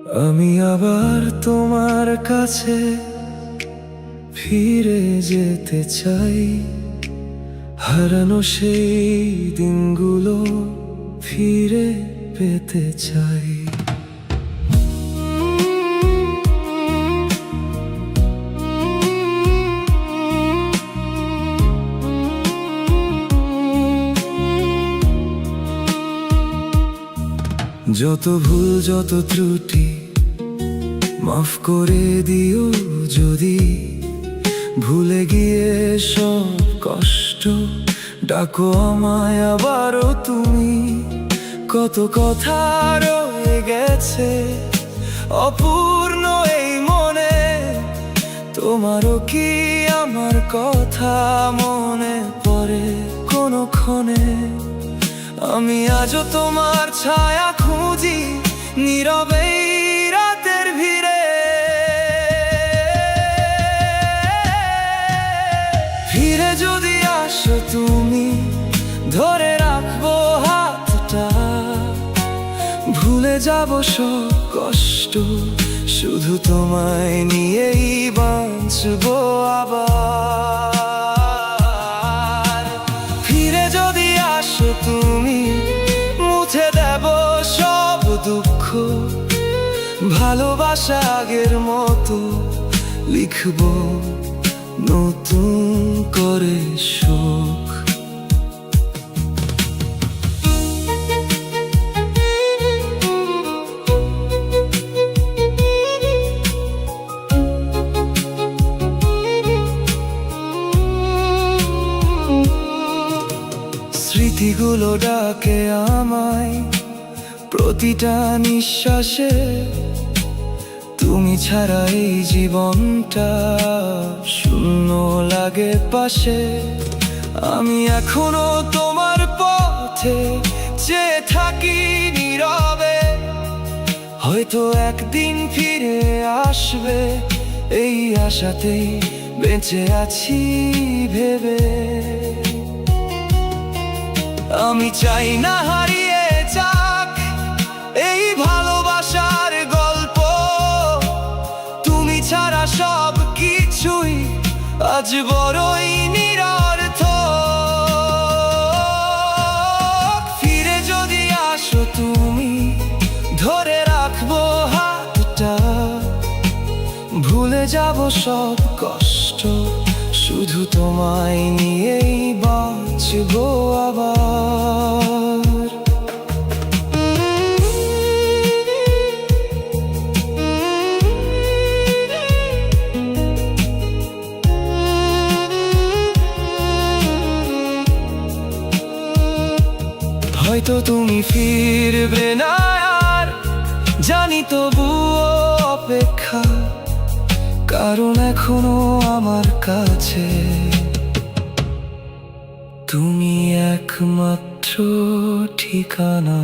আমি আবার তোমার কাছে ফিরে যেতে চাই, হারানো সেই দিনগুলো ফিরে পেতে চাই। যত ভুল যত ত্রুটি মাফ করে দিও যদি, ভুলে গিয়ে সব কষ্ট ডাকো আমায় আবারও তুমি। কত কথা রয়ে গেছে অপূর্ণ এই মনে, তোমারও কি আমার কথা মনে পড়ে কোনো ক্ষণে? আমি আজও তোমার ছায়া খুঁজি নীরবে রাতের ভিড়ে। ফিরে যদি আসো তুমি ধরে রাখবো হাতটা, ভুলে যাব সব কষ্ট শুধু তোমায় নিয়েই বাঁচবো আবার। ফিরে যদি আসো তুমি মুছে দেব সব দুঃখ, ভালোবাসা আগের মতো লিখবো নতুন করে সুখ। স্মৃতিগুলো ডাকে আমায় প্রতিটা নিঃশ্বাসে, তুমি ছাড়া এই জীবনটা শূন্য লাগে পাশে। আমি এখনো তোমার পথে চেয়ে থাকি নীরবে, হয়তো একদিন ফিরে আসবে এই আশাতেই বেঁচে আছি ভেবে। আমি চাই না হারিয়ে যাক এই ভালোবাসার গল্প, তুমি ছাড়া সব কিছুই আজ বড়ই নিরর্থক। ফিরে যদি আসো তুমি ধরে রাখবো হাতটা, ভুলে যাব সব কষ্ট শুধু তোমায় নিয়েই বাঁচবো আবার। হয়তো তুমি ফিরবে না আর জানি, তবুও অপেক্ষা, কারণ এখনো আমার কাছে তুমি একমাত্র ঠিকানা।